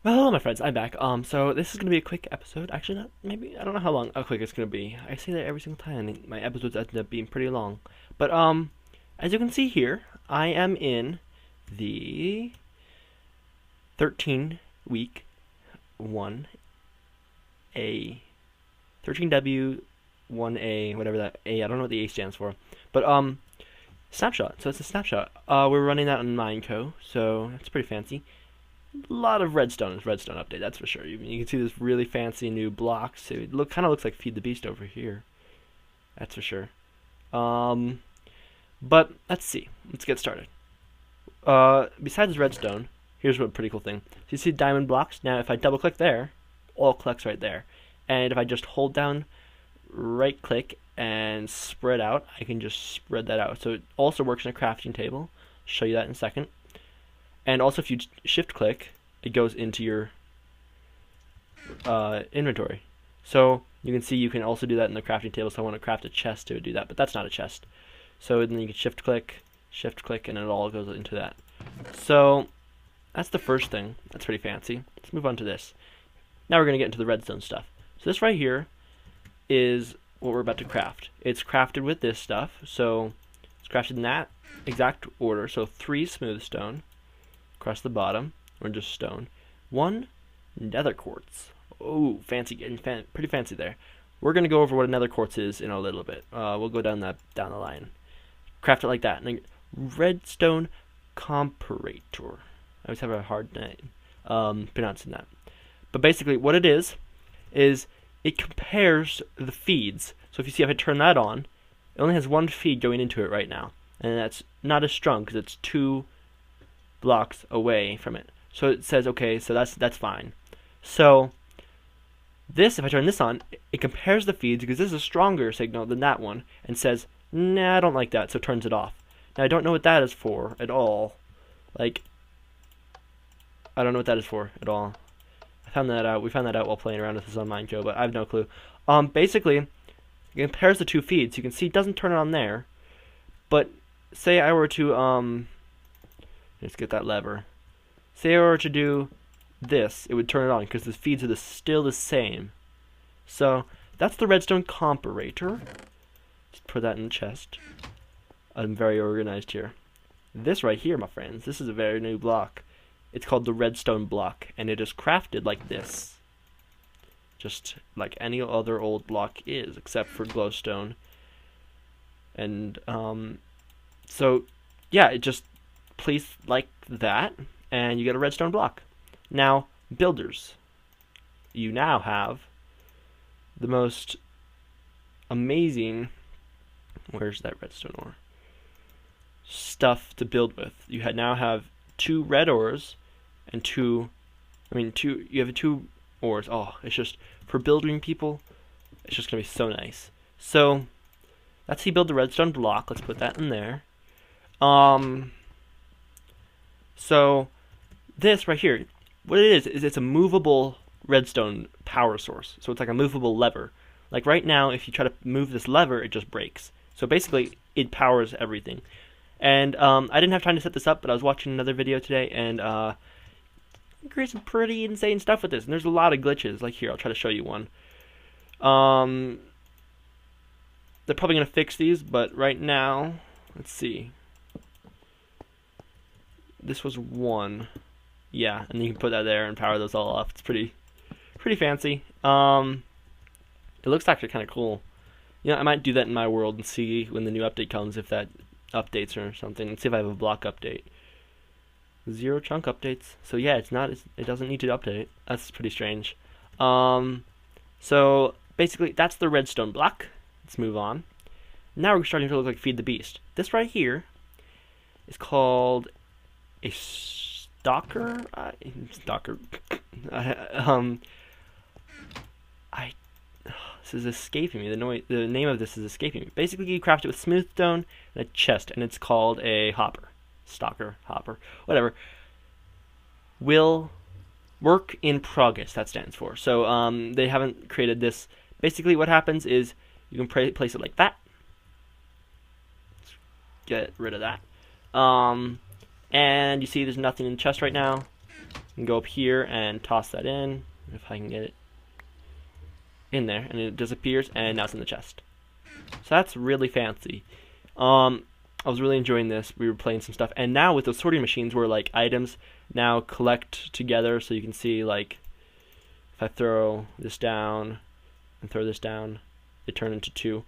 Well, hello, my friends. I'm back. So this is gonna be a quick episode. Actually, not maybe I don't know how quick it's gonna be. I say that every single time. And my episodes end up being pretty long. But as you can see here, I am in the 13 week 1A, 13W 1A, whatever that A. I don't know what the A stands for. But snapshot. So it's a snapshot. We're running that on MineCO, so it's pretty fancy. A lot of redstone update, that's for sure. You can see this really fancy new blocks. It kind of looks like Feed the Beast over here. That's for sure. But let's see. Let's get started. Besides redstone, here's a pretty cool thing. So you see diamond blocks. Now, if I double click there, all collects right there. And if I just hold down, right click, and spread out, I can just spread that out. So it also works in a crafting table. I'll show you that in a second. And also, if you shift click, it goes into your inventory. So you can see you can also do that in the crafting table. So I want to craft a chest to do that, but that's not a chest. So then you can shift click, and it all goes into that. So that's the first thing. That's pretty fancy. Let's move on to this. Now we're going to get into the redstone stuff. So this right here is what we're about to craft. It's crafted with this stuff. So it's crafted in that exact order. So 3 smooth stone across the bottom, or just stone. 1 nether quartz. Oh, fancy, getting pretty fancy there. We're gonna go over what a nether quartz is in a little bit. We'll go down the line. Craft it like that. And redstone comparator. I always have a hard time pronouncing that. But basically, what it is it compares the feeds. So if you see, if I turn that on, it only has 1 feed going into it right now, and that's not as strong because it's 2 blocks away from it. So it says, okay, so that's fine. So this, if I turn this on, it compares the feeds because this is a stronger signal than that one, and says, nah, I don't like that, so it turns it off. Now I don't know what that is for at all. Like, I don't know what that is for at all. I found that out. We found that out while playing around with this on MineCO, but I have no clue. Basically, it compares the 2 feeds. You can see it doesn't turn it on there, but say I were to let's get that lever. Say I were to do this, it would turn it on because the feeds are still the same. So that's the redstone comparator. Just put that in the chest. I'm very organized here. This right here, my friends, this is a very new block. It's called the redstone block, and it is crafted like this. Just like any other old block is, except for glowstone. And so yeah, it just placed like that, and you get a redstone block. Now, builders, you now have the most amazing, where's that redstone ore, stuff to build with. You now have 2 red ores and you have 2 ores. Oh, it's just, for building people, it's just gonna be so nice. So that's how you build the redstone block. Let's put that in there. So this right here, what it is it's a movable redstone power source. So it's like a movable lever. Like right now, if you try to move this lever, it just breaks. So basically, it powers everything. And I didn't have time to set this up, but I was watching another video today, and you create some pretty insane stuff with this. And there's a lot of glitches. Like here, I'll try to show you one. They're probably gonna fix these, but right now, let's see. This was 1. Yeah, and you can put that there and power those all off. It's pretty fancy. It looks actually kind of cool. You know, I might do that in my world and see when the new update comes if that updates or something, and see if I have a block update. 0 chunk updates. So yeah, it doesn't need to update. That's pretty strange. So basically, that's the redstone block. Let's move on. Now we're starting to look like Feed the Beast. This right here is called a stalker. This is escaping me. The name of this is escaping me. Basically, you craft it with smooth stone and a chest, and it's called a hopper, stalker, hopper, whatever. Will work in progress. That stands for. So they haven't created this. Basically, what happens is you can place it like that. Let's get rid of that. And you see there's nothing in the chest right now. and go up here and toss that in, if I can get it in there, and it disappears, and now it's in the chest. So that's really fancy. I was really enjoying this. We were playing some stuff, and now with those sorting machines where like items now collect together, so you can see like if I throw this down and throw this down, it turned into 2.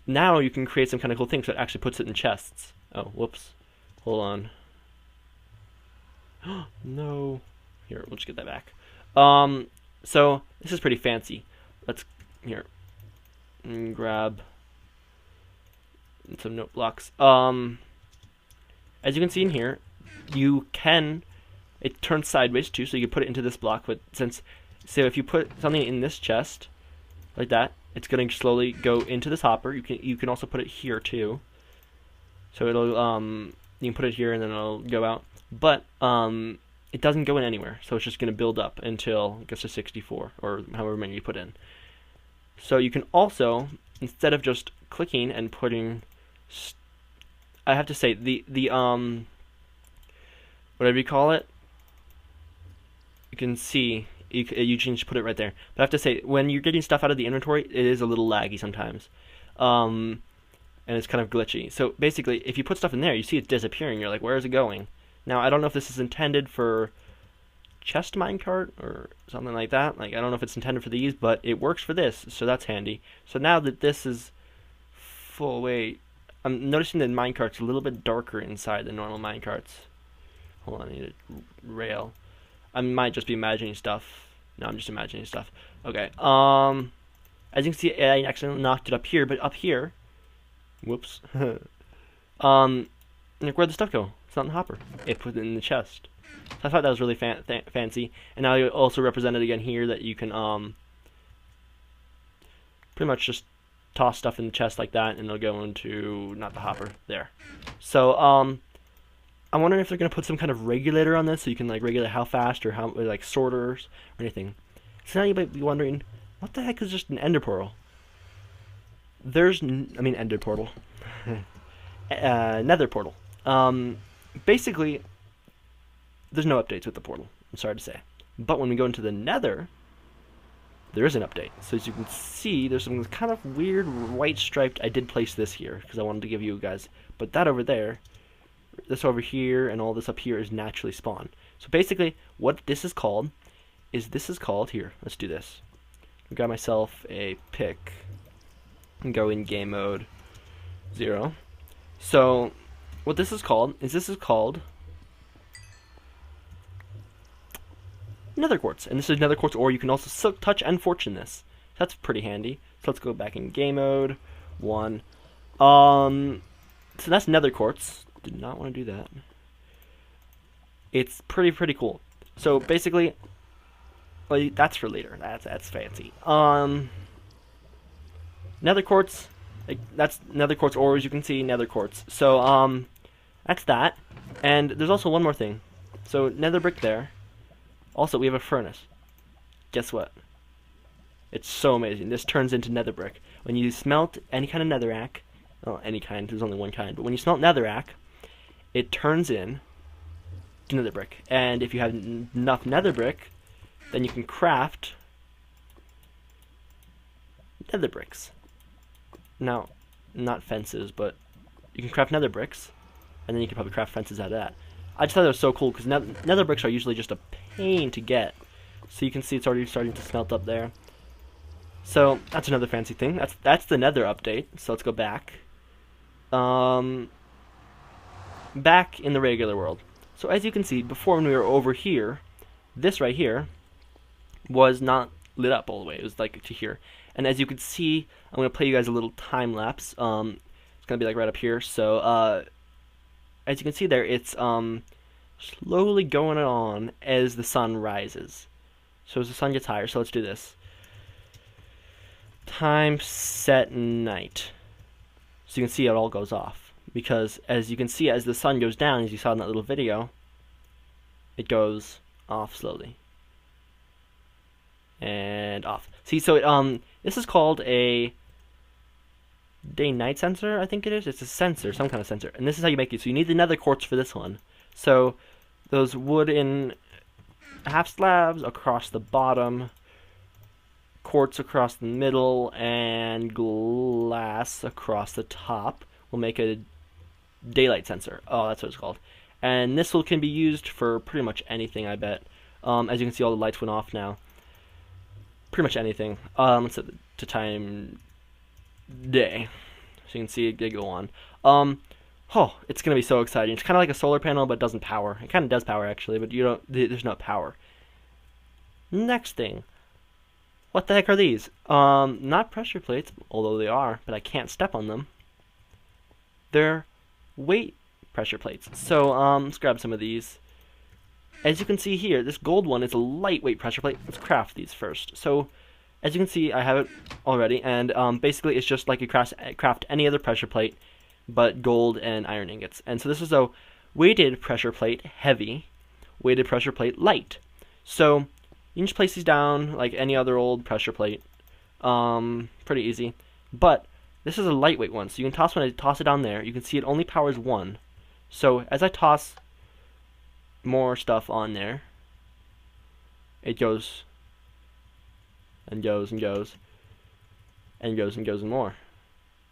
Now you can create some kind of cool thing, so it actually puts it in chests. Oh, whoops. Hold on. No. Here, we'll just get that back. So this is pretty fancy. Let's grab some note blocks. As you can see in here, it turns sideways too, so you can put it into this block. But so if you put something in this chest like that, it's going to slowly go into this hopper. You can also put it here too. So it'll you can put it here and then it'll go out. But it doesn't go in anywhere, so it's just going to build up until it gets to 64 or however many you put in. So you can also, instead of just clicking and putting, I have to say the whatever you call it, you can see you can just put it right there. But I have to say, when you're getting stuff out of the inventory, it is a little laggy sometimes, and it's kind of glitchy. So basically, if you put stuff in there, you see it disappearing. You're like, where is it going? Now, I don't know if this is intended for chest minecart or something like that. Like, I don't know if it's intended for these, but it works for this, so that's handy. So now that this is full, wait, I'm noticing that minecart's a little bit darker inside than normal minecarts. Hold on, I need a rail. I might just be imagining stuff. No, I'm just imagining stuff. Okay, as you can see, I accidentally knocked it up here, but up here, whoops, like, where'd the stuff go? It's not in the hopper. It put it in the chest. So I thought that was really fancy. And now you also represented again here that you can pretty much just toss stuff in the chest like that, and it'll go into not the hopper there. So I'm wondering if they're gonna put some kind of regulator on this, so you can like regulate how fast or how like sorters or anything. So now you might be wondering, what the heck is just an ender portal? Ender portal, nether portal. Basically, there's no updates with the portal, I'm sorry to say. But when we go into the nether, there is an update. So as you can see, there's some kind of weird white striped, I did place this here, because I wanted to give you guys, but that over there, this over here, and all this up here is naturally spawned. So basically, what this is called, here, let's do this. I've got myself a pick, and go in game mode 0. So, what this is called nether quartz, and this is nether quartz ore. You can also silk touch and fortune this. That's pretty handy. So let's go back in game mode 1. So that's nether quartz. Did not want to do that. It's pretty cool. So basically, well, that's for later. That's fancy. Nether quartz. Like, that's nether quartz ore, as you can see, nether quartz. So that's that. And there's also one more thing. So nether brick there. Also, we have a furnace. Guess what? It's so amazing. This turns into nether brick. When you smelt any kind of netherrack, well, any kind, there's only one kind, but when you smelt netherrack, it turns in to nether brick. And if you have enough nether brick, then you can craft nether bricks. Now, not fences, but you can craft nether bricks, and then you can probably craft fences out of that. I just thought that was so cool, because nether bricks are usually just a pain to get. So you can see it's already starting to smelt up there. So that's another fancy thing. That's the nether update. So let's go back. Back in the regular world. So as you can see, before when we were over here, this right here was not lit up all the way. It was like to here. And as you can see, I'm going to play you guys a little time lapse. It's going to be like right up here. So as you can see there, it's slowly going on as the sun rises. So as the sun gets higher, so let's do this. Time, set, night. So you can see it all goes off. Because as you can see, as the sun goes down, as you saw in that little video, it goes off slowly. And off. See, so this is called a day-night sensor, I think it is. It's a sensor, some kind of sensor. And this is how you make it. So you need the nether quartz for this one. So those wooden half slabs across the bottom, quartz across the middle, and glass across the top will make a daylight sensor. Oh, that's what it's called. And this can be used for pretty much anything, I bet. As you can see, all the lights went off now. Pretty much anything. Let's set to time day, so you can see it go on. Oh, it's gonna be so exciting. It's kind of like a solar panel, but doesn't power. It kind of does power actually, but there's no power. Next thing. What the heck are these? Not pressure plates, although they are, but I can't step on them. They're weight pressure plates. So, let's grab some of these. As you can see here, this gold one is a lightweight pressure plate. Let's craft these first. So, as you can see, I have it already, and basically it's just like you craft any other pressure plate, but gold and iron ingots. And so this is a weighted pressure plate, heavy, weighted pressure plate, light. So, you can just place these down like any other old pressure plate. Pretty easy. But this is a lightweight one, so you can when I toss it down there, you can see it only powers one. So as I toss more stuff on there, it goes and goes and goes and goes and goes and more.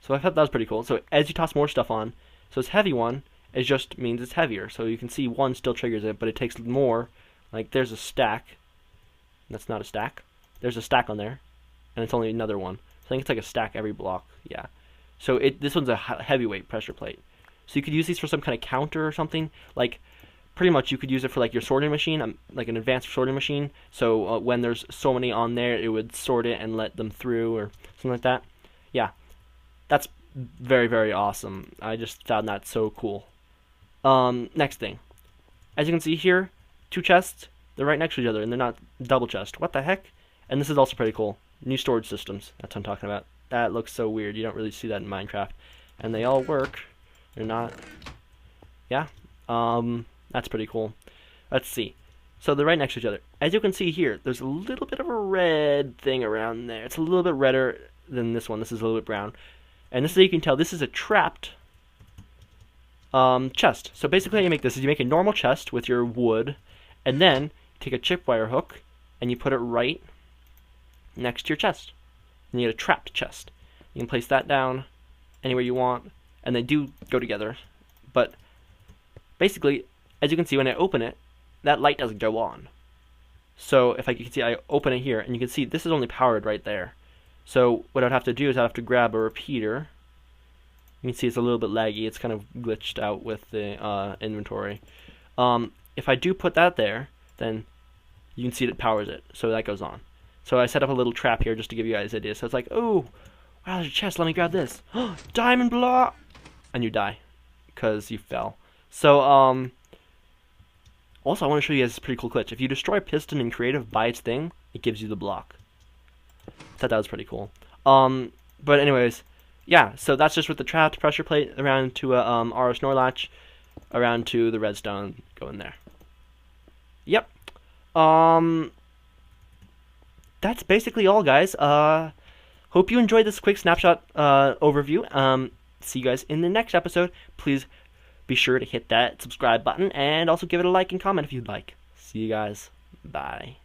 So I thought that was pretty cool. So as you toss more stuff on, so this heavy one, it just means it's heavier. So you can see one still triggers it, but it takes more. Like there's a stack. That's not a stack. There's a stack on there, and it's only another one. So I think it's like a stack every block. Yeah. So this one's a heavyweight pressure plate. So you could use these for some kind of counter or something. Like, pretty much you could use it for like your sorting machine, like an advanced sorting machine. So when there's so many on there, it would sort it and let them through or something like that. Yeah. That's very, very awesome. I just found that so cool. Next thing. As you can see here, two chests. They're right next to each other, and they're not double chest. What the heck? And this is also pretty cool. New storage systems. That's what I'm talking about. That looks so weird. You don't really see that in Minecraft. And they all work. They're not... Yeah. That's pretty cool. Let's see. So they're right next to each other. As you can see here, there's a little bit of a red thing around there. It's a little bit redder than this one. This is a little bit brown. And this is how you can tell this is a trapped chest. So basically how you make this is you make a normal chest with your wood, and then take a chipwire hook and you put it right next to your chest. And you get a trapped chest. You can place that down anywhere you want, and they do go together. But basically, as you can see when I open it, that light doesn't go on. So if you can see, I open it here, and you can see this is only powered right there. So what I'd have to do is I'd have to grab a repeater. You can see it's a little bit laggy. It's kind of glitched out with the inventory. If I do put that there, then you can see that it powers it. So that goes on. So I set up a little trap here just to give you guys ideas. So it's like, oh, wow, there's a chest. Let me grab this. Diamond block! And you die because you fell. So, also I want to show you guys this pretty cool glitch. If you destroy a piston in creative by its thing, it gives you the block. I thought that was pretty cool. But anyways, yeah, so that's just with the trapped pressure plate around to a RO Snorlatch, around to the redstone going there. Yep. That's basically all, guys. Hope you enjoyed this quick snapshot overview. See you guys in the next episode. Please be sure to hit that subscribe button and also give it a like and comment if you'd like. See you guys. Bye.